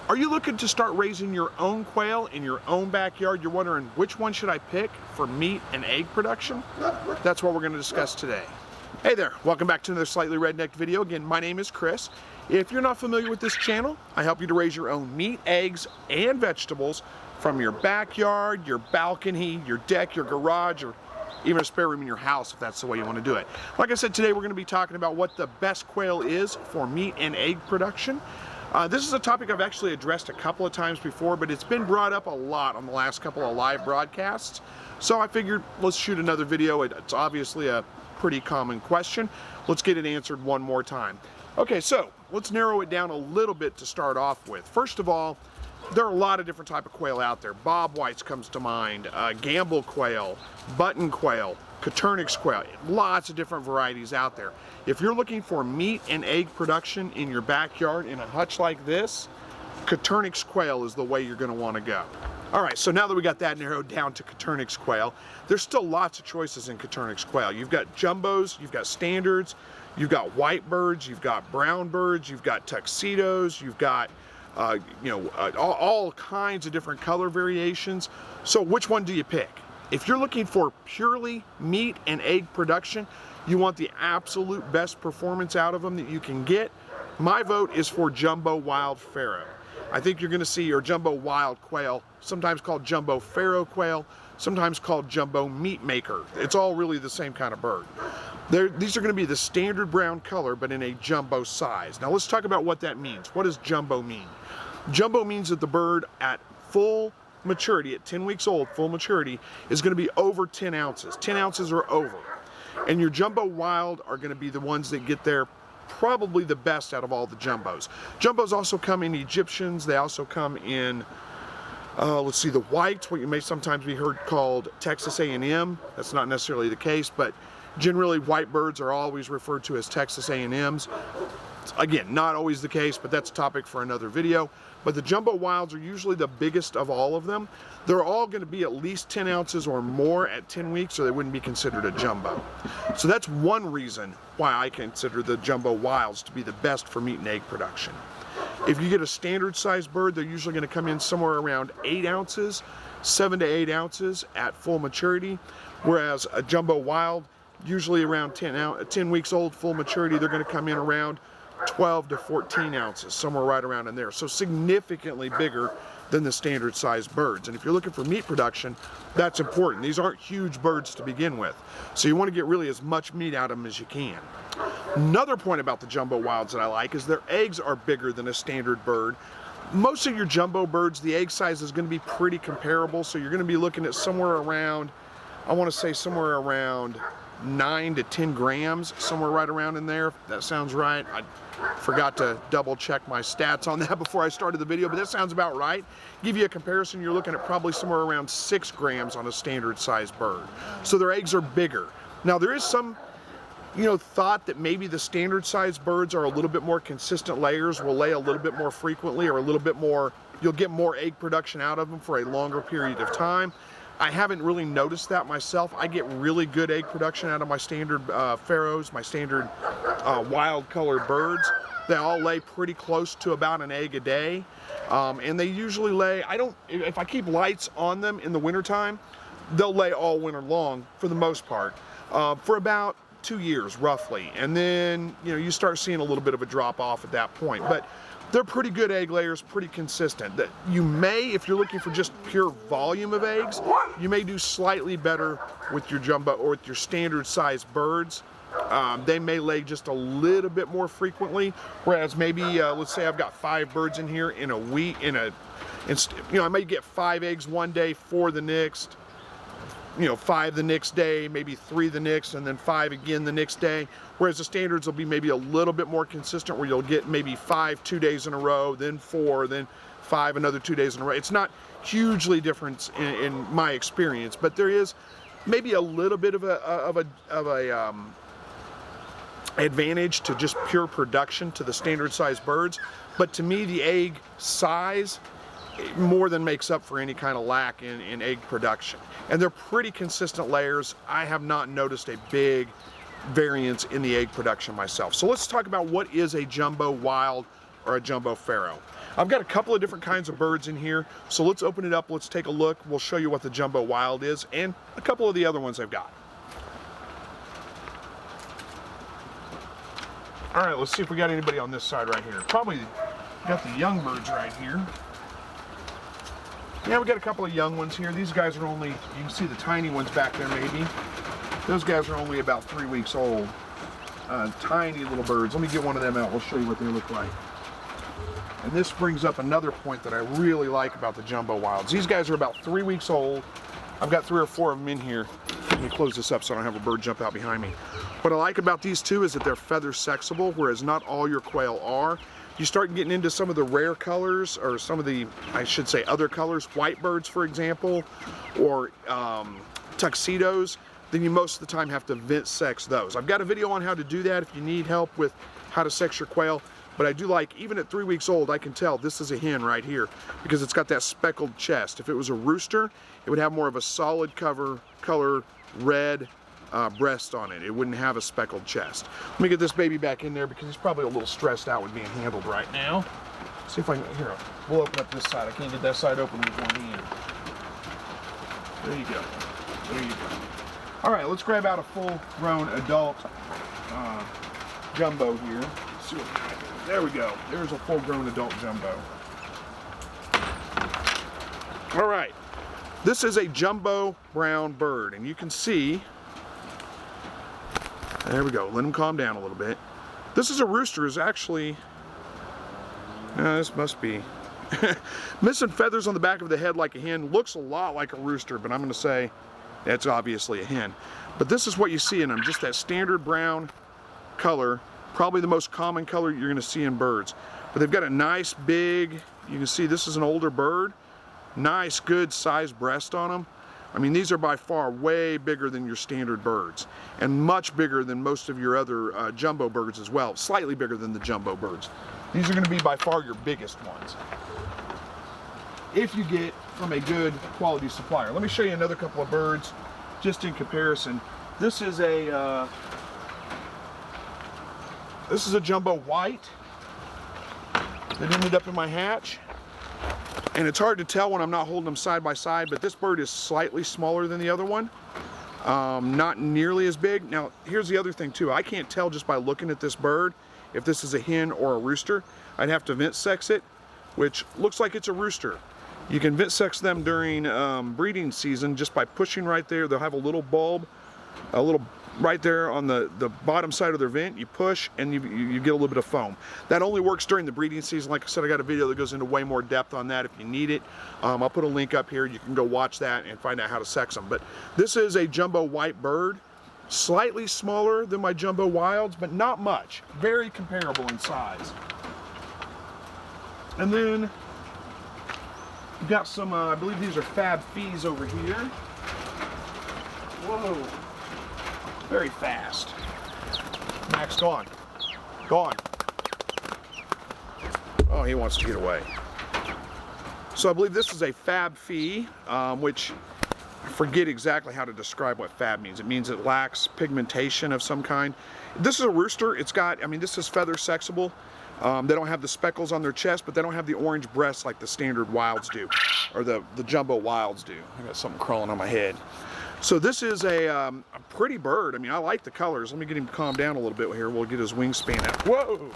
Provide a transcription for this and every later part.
Are you looking to start raising your own quail in your own backyard? You're wondering which one should I pick for meat and egg production? That's what we're going to discuss today. Hey there, welcome back to another Slightly Rednecked video. Again, my name is Chris. If you're not familiar with this channel, I help you to raise your own meat, eggs, and vegetables from your backyard, your balcony, your deck, your garage, or even a spare room in your house if that's the way you want to do it. Like I said, today we're going to be talking about what the best quail is for meat and egg production. This is a topic I've actually addressed a couple of times before, but it's been brought up a lot on the last couple of live broadcasts. So I figured let's shoot another video. It's obviously a pretty common question. Let's get it answered one more time. Okay, so let's narrow it down a little bit to start off with. First of all, there are a lot of different type of quail out there. Bob Whites comes to mind, Gamble quail, button quail, Coturnix quail, lots of different varieties out there. If you're looking for meat and egg production in your backyard in a hutch like this, Coturnix quail is the way you're going to want to go. All right, so now that we got that narrowed down to Coturnix quail, there's still lots of choices in Coturnix quail. You've got jumbos, you've got standards, you've got white birds, you've got brown birds, you've got tuxedos, you've got all kinds of different color variations. So which one do you pick? If you're looking for purely meat and egg production, you want the absolute best performance out of them that you can get, my vote is for jumbo wild pharaoh. I think you're going to see your jumbo wild quail, sometimes called jumbo pharaoh quail, sometimes called jumbo meat maker. It's all really the same kind of bird. These are going to be the standard brown color, but in a jumbo size. Now let's talk about what that means. What does jumbo mean? Jumbo means that the bird at full maturity, at 10 weeks old, full maturity, is going to be over 10 ounces. 10 ounces or over. And your jumbo wild are going to be the ones that get there probably the best out of all the jumbos. Jumbos also come in Egyptians. They also come in, let's see, the whites, what you may sometimes be heard called Texas A&M. That's not necessarily the case, but generally white birds are always referred to as Texas A&Ms. Again, not always the case, but that's a topic for another video. But the jumbo wilds are usually the biggest of all of them. They're all going to be at least 10 ounces or more at 10 weeks, or they wouldn't be considered a jumbo. So that's one reason why I consider the jumbo wilds to be the best for meat and egg production. If you get a standard size bird, they're usually going to come in somewhere around 8 ounces, 7 to 8 ounces at full maturity, whereas a jumbo wild, usually around 10 weeks old, full maturity, they're going to come in around 12 to 14 ounces, somewhere right around in there. So significantly bigger than the standard size birds. And if you're looking for meat production, that's important. These aren't huge birds to begin with. So you want to get really as much meat out of them as you can. Another point about the jumbo wilds that I like is their eggs are bigger than a standard bird. Most of your jumbo birds, the egg size is going to be pretty comparable. So you're going to be looking at somewhere around, I want to say somewhere around 9 to 10 grams, somewhere right around in there. That sounds right. I forgot to double check my stats on that before I started the video, but that sounds about right. Give you a comparison, you're looking at probably somewhere around 6 grams on a standard size bird. So their eggs are bigger. Now there is some thought that maybe the standard size birds are a little bit more consistent layers, will lay a little bit more frequently, or a little bit more, you'll get more egg production out of them for a longer period of time. I haven't really noticed that myself. I get really good egg production out of my standard pharaohs, my standard wild colored birds. They all lay pretty close to about an egg a day. And they usually lay, if I keep lights on them in the wintertime, they'll lay all winter long for the most part, for about 2 years roughly. And then, you start seeing a little bit of a drop off at that point. But they're pretty good egg layers, pretty consistent. That you may, if you're looking for just pure volume of eggs, you may do slightly better with your jumbo or with your standard size birds. They may lay just a little bit more frequently, whereas maybe, let's say I've got 5 birds in here in a week, I may get 5 eggs one day, 4 the next, 5 the next day, maybe 3 the next, and then 5 again the next day. Whereas the standards will be maybe a little bit more consistent, where you'll get maybe 5 2 days in a row, then 4, then 5 another 2 days in a row. It's not hugely different in my experience, but there is maybe a little bit of a advantage to just pure production to the standard size birds. But to me, the egg size more than makes up for any kind of lack in egg production. And they're pretty consistent layers. I have not noticed a big variance in the egg production myself. So let's talk about what is a jumbo wild or a jumbo pharaoh. I've got a couple of different kinds of birds in here, so let's open it up, let's take a look. We'll show you what the Jumbo Wild is and a couple of the other ones I've got. All right, let's see if we got anybody on this side right here. Probably got the young birds right here. Yeah, we got a couple of young ones here. These guys are only, you can see the tiny ones back there maybe. Those guys are only about 3 weeks old. Tiny little birds. Let me get one of them out. We'll show you what they look like. And this brings up another point that I really like about the Jumbo Wilds. These guys are about 3 weeks old. I've got 3 or 4 of them in here. Let me close this up so I don't have a bird jump out behind me. What I like about these two is that they're feather sexable, whereas not all your quail are. You start getting into some of the rare colors, or some of the, I should say, other colors, white birds, for example, or tuxedos, then you most of the time have to vent sex those. I've got a video on how to do that if you need help with how to sex your quail, but I do like, even at 3 weeks old, I can tell this is a hen right here because it's got that speckled chest. If it was a rooster, it would have more of a solid color red breast on it. It wouldn't have a speckled chest. Let me get this baby back in there because he's probably a little stressed out with being handled right now. See if I can, here, we'll open up this side. I can't get that side open with one hand. There you go. There you go. All right, let's grab out a full-grown adult jumbo here. Let's see what we got here. There we go. There's a full-grown adult jumbo. All right, this is a jumbo brown bird, and you can see, there we go, let him calm down a little bit. This is a rooster, is actually, this must be, missing feathers on the back of the head like a hen, looks a lot like a rooster, but I'm gonna say that's obviously a hen. But this is what you see in them, just that standard brown color, probably the most common color you're gonna see in birds. But they've got a nice big, you can see this is an older bird, nice good sized breast on them. I mean, these are by far way bigger than your standard birds, and much bigger than most of your other jumbo birds as well, slightly bigger than the jumbo birds. These are gonna be by far your biggest ones, if you get from a good quality supplier. Let me show you another couple of birds, just in comparison. This is a jumbo white that ended up in my hatch. And it's hard to tell when I'm not holding them side by side, but this bird is slightly smaller than the other one. Not nearly as big. Now, here's the other thing too. I can't tell just by looking at this bird if this is a hen or a rooster. I'd have to vent sex it, which looks like it's a rooster. You can vent sex them during breeding season just by pushing right there. They'll have a little bulb, a little right there on the bottom side of their vent. You push and you get a little bit of foam. That only works during the breeding season. Like I said, I got a video that goes into way more depth on that if you need it. I'll put a link up here. You can go watch that and find out how to sex them. But this is a jumbo white bird, slightly smaller than my jumbo wilds, but not much. Very comparable in size. And then we've got some, I believe these are fab fees over here. Whoa. Very fast. Max, go on. Go on. Oh, he wants to get away. So I believe this is a fab fee, which I forget exactly how to describe what fab means. It means it lacks pigmentation of some kind. This is a rooster. It's got, I mean, this is feather sexable. They don't have the speckles on their chest, but they don't have the orange breasts like the standard wilds do, or the jumbo wilds do. I got something crawling on my head. So this is a pretty bird. I mean, I like the colors. Let me get him calmed down a little bit here. We'll get his wingspan out. Whoa!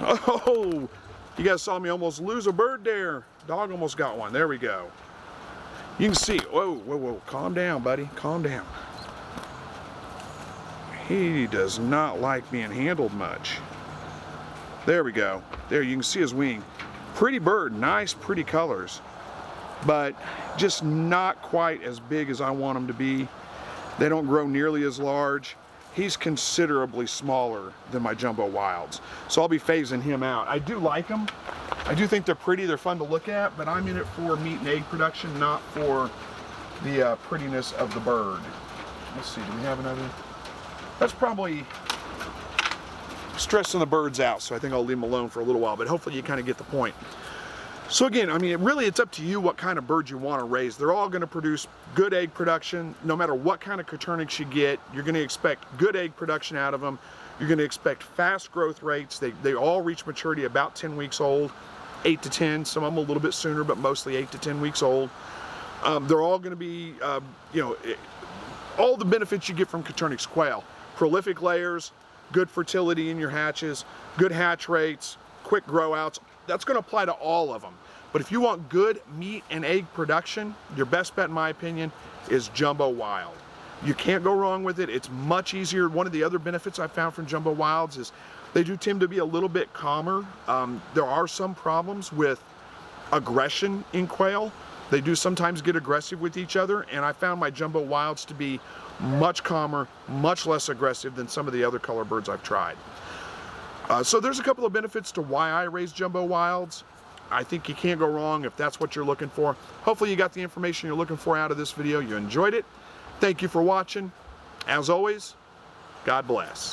Oh, you guys saw me almost lose a bird there. Dog almost got one. There we go. You can see. Whoa, whoa, whoa. Calm down, buddy. Calm down. He does not like being handled much. There we go. There, you can see his wing. Pretty bird. Nice, pretty colors. But just not quite as big as I want them to be. They don't grow nearly as large. He's considerably smaller than my jumbo wilds. So I'll be phasing him out. I do like them. I do think they're pretty, they're fun to look at, but I'm in it for meat and egg production, not for the prettiness of the bird. Let's see, do we have another? That's probably stressing the birds out, so I think I'll leave them alone for a little while, but hopefully you kind of get the point. So again, I mean, really it's up to you what kind of bird you want to raise. They're all going to produce good egg production. No matter what kind of Coturnix you get, you're going to expect good egg production out of them. You're going to expect fast growth rates. They all reach maturity about 10 weeks old. 8 to 10, some of them a little bit sooner, but mostly 8 to 10 weeks old. They're all going to be, all the benefits you get from Coturnix quail. Prolific layers, good fertility in your hatches, good hatch rates, quick grow outs. That's going to apply to all of them. But if you want good meat and egg production, your best bet in my opinion is Jumbo Wild. You can't go wrong with it. It's much easier. One of the other benefits I found from Jumbo Wilds is they do tend to be a little bit calmer. There are some problems with aggression in quail. They do sometimes get aggressive with each other, and I found my Jumbo Wilds to be much calmer, much less aggressive than some of the other color birds I've tried. So there's a couple of benefits to why I raise Jumbo Wilds. I think you can't go wrong if that's what you're looking for. Hopefully you got the information you're looking for out of this video. You enjoyed it. Thank you for watching. As always, God bless.